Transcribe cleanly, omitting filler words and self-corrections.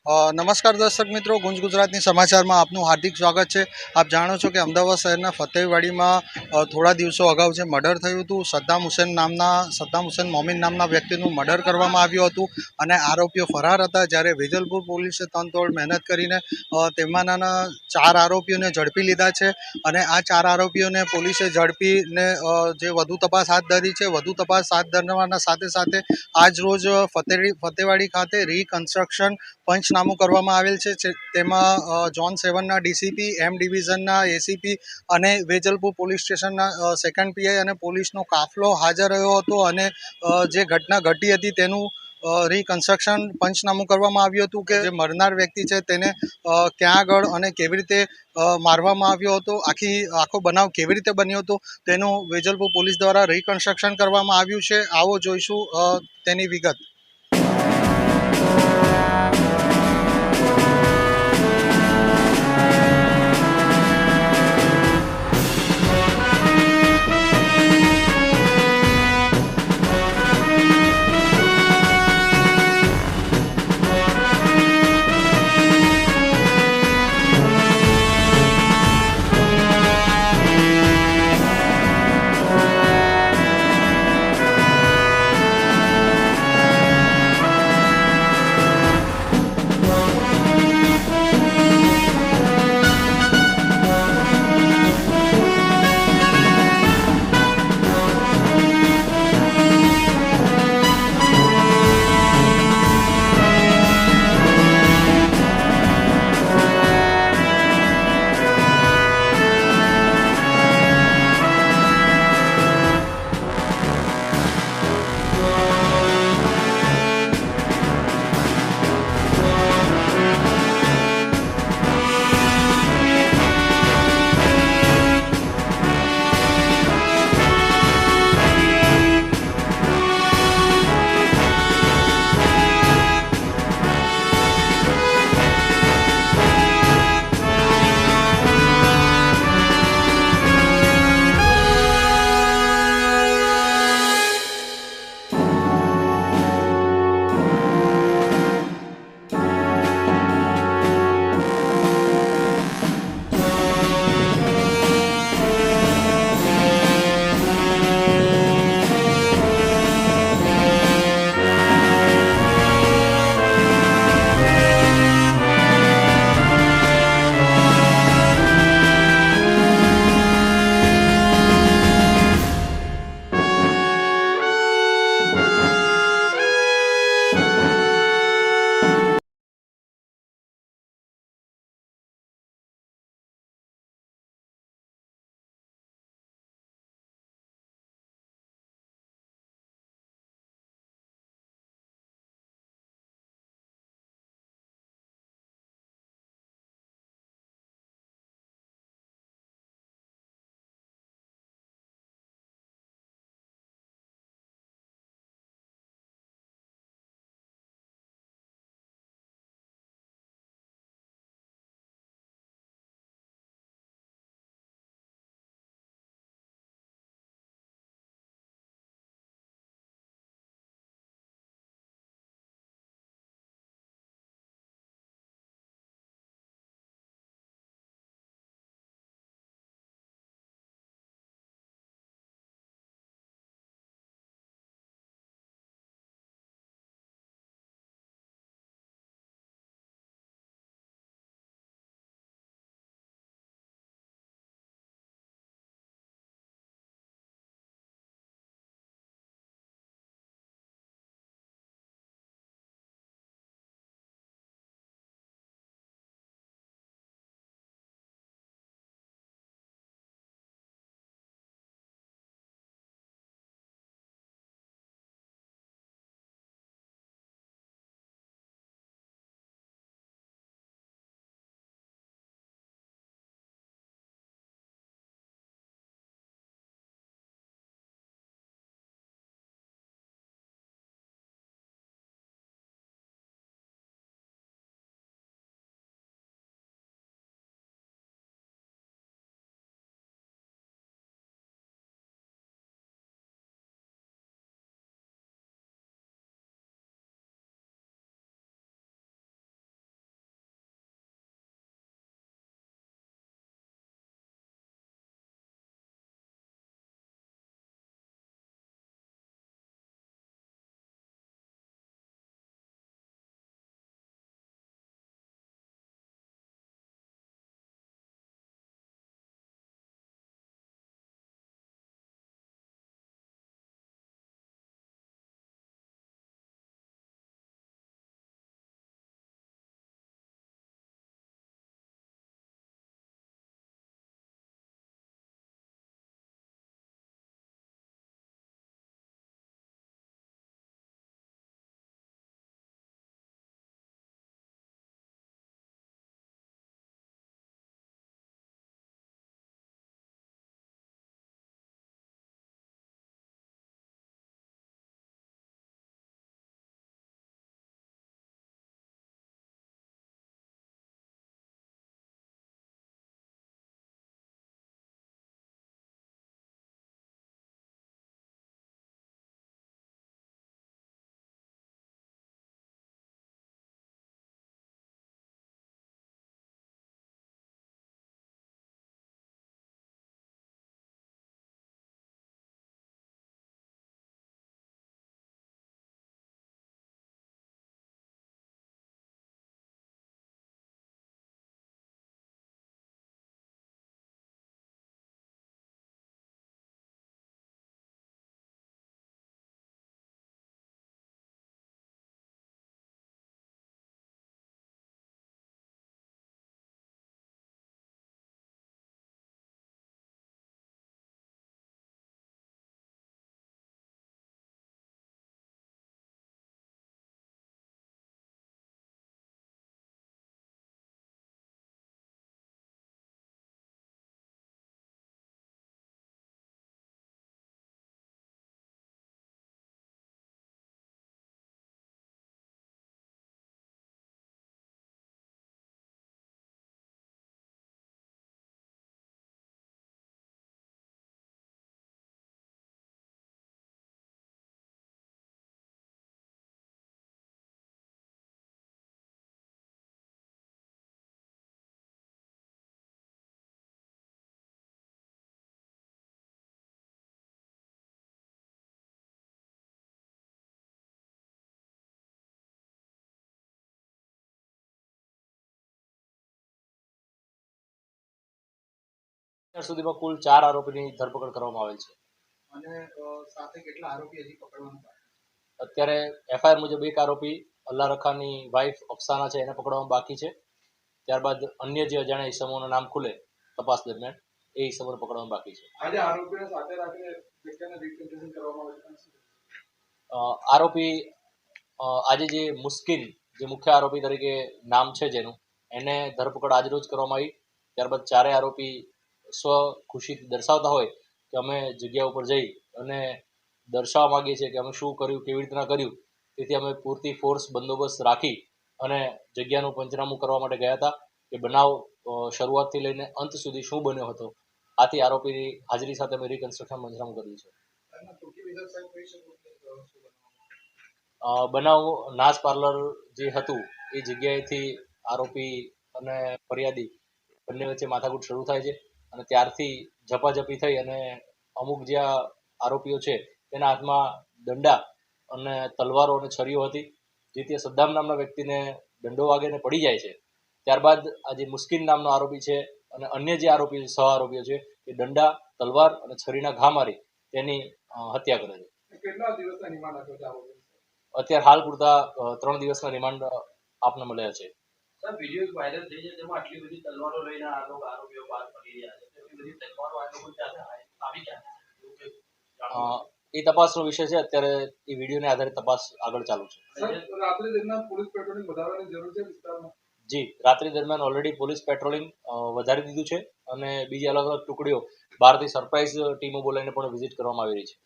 નમસ્કાર દર્શક મિત્રો, ગુંજ ગુજરાતની સમાચારમાં આપનું હાર્દિક સ્વાગત છે। આપ જાણો છો કે અમદાવાદ શહેરના ફતેહવાડીમાં થોડા દિવસો અગાઉ જે મર્ડર થયું હતું, સદ્દામ હુસેન મોમીન નામના વ્યક્તિનું મર્ડર કરવામાં આવ્યું હતું અને આરોપીઓ ફરાર હતા। જ્યારે વેજલપુર પોલીસે તનતોડ મહેનત કરીને તેમાંના 4 આરોપીઓને ઝડપી લીધા છે અને આ 4 આરોપીઓને પોલીસે ઝડપીને જે વધુ તપાસ હાથ ધરી છે। વધુ તપાસ હાથ ધરવાના સાથે સાથે આજ રોજ ફતેહવાડી ખાતે રીકન્સ્ટ્રક્શન પંચનામું કરવામાં આવેલ છે। તેમાં ઝોન 7ના ડીસીપી, એમ ડિવિઝનના એસીપી અને વેજલપુર પોલીસ સ્ટેશનના સેકન્ડ પીઆઈ અને પોલીસનો કાફલો હાજર રહ્યો હતો અને જે ઘટના ઘટી હતી તેનું રીકન્સ્ટ્રક્શન પંચનામું કરવામાં આવ્યું હતું કે જે મરનાર વ્યક્તિ છે તેને ક્યાં આગળ અને કેવી રીતે મારવામાં આવ્યો હતો, આખો બનાવ કેવી રીતે બન્યો હતો તેનું વેજલપુર પોલીસ દ્વારા રીકન્સ્ટ્રક્શન કરવામાં આવ્યું છે। આવો જોઈશું તેની વિગત। અત્યાર સુધીમાં કુલ 4 આરોપીની ધરપકડ કરવામાં આવેલ છે. અને સાથે કેટલા આરોપી હજી પકડવાના બાકી? અત્યારે એફઆઈઆર મુજબ એક આરોપી અલ્લા રખાની વાઇફ અફસાના છે એને પકડવામાં બાકી છે. ત્યારબાદ અન્ય જે અજાણ્યા ઇસમોના નામ ખુલે તપાસ દરમિયાન એ ઇસમોને પકડવામાં બાકી છે. આજે આરોપીને સાથે રાખીને જગ્યાને રિપ્રેઝન્ટ કરવામાં આવે છે. આરોપી આજે જે મુસ્કિન જે મુખ્ય આરોપી તરીકે નામ છે જેનું, એને ધરપકડ આજરોજ કરવામાં આવી. ત્યારબાદ ચારે આરોપી સ્વ ખુશીથી દર્શાવતા હોય કે અમે જગ્યા ઉપર જઈ અને દર્શાવવા માંગીએ છીએ કે અમે શું કર્યું, કેવી રીતના કર્યું. તેથી અમે પૂરતી ફોર્સ બંદોબસ્ત રાખી અને જગ્યાનું પંચનામું કરવા માટે ગયા હતા કે બનાવ શરૂઆતથી લઈને અંત સુધી શું બન્યો હતો. આથી આરોપીની હાજરી સાથે અમે રિકન્સ્ટ્રક્શન પંચનામું કર્યું છે. બનાવ નાચ પાર્લર જે હતું એ જગ્યાએથી આરોપી અને ફરિયાદી બંને વચ્ચે માથાકૂટ શરૂ થાય છે અને ત્યારથી ઝપાઝપી થઈ અને અમુક જે આરોપીઓ છે તેના હાથમાં દંડા અને તલવારો અને છરીઓ હતી, જેથી સદ્દામ નામના વ્યક્તિને દંડો વાગે અને પડી જાય છે. ત્યારબાદ આ જે મુસ્કિન નામનો આરોપી છે અને અન્ય જે આરોપી સહ આરોપીઓ છે એ દંડા, તલવાર અને છરીના ઘા મારી તેની હત્યા કરે છે. કેટલા દિવસના રિમાન્ડ આપ્યો છે આરોપી? અત્યારે હાલ પૂરતા 3 દિવસના રિમાન્ડ આપને મળ્યા છે. સર, વિડીયો વાયરલ થઈ છે તેમાં આટલી બધી તલવારો લઈને આ લોકો આરોપીઓ બહાર પડી રહ્યા છે. એટલી બધી તલવારો આ લોકો ક્યાંથી આવી ક્યાંથી? એ તપાસનો વિષય છે. અત્યારે એ વિડીયોને આધારે તપાસ આગળ ચાલુ છે. રાત્રિ દરમિયાન પોલીસ પેટ્રોલિંગ વધારવાની જરૂર છે વિસ્તારમાં? જી, રાત્રિ દરમિયાન ઓલરેડી પોલીસ પેટ્રોલિંગ વધારી દીધું છે અને બીજી અલગ અલગ ટુકડીઓ બહારથી સરપ્રાઇઝ ટીમો બોલાવીને પણ વિઝિટ કરવામાં આવી રહી છે.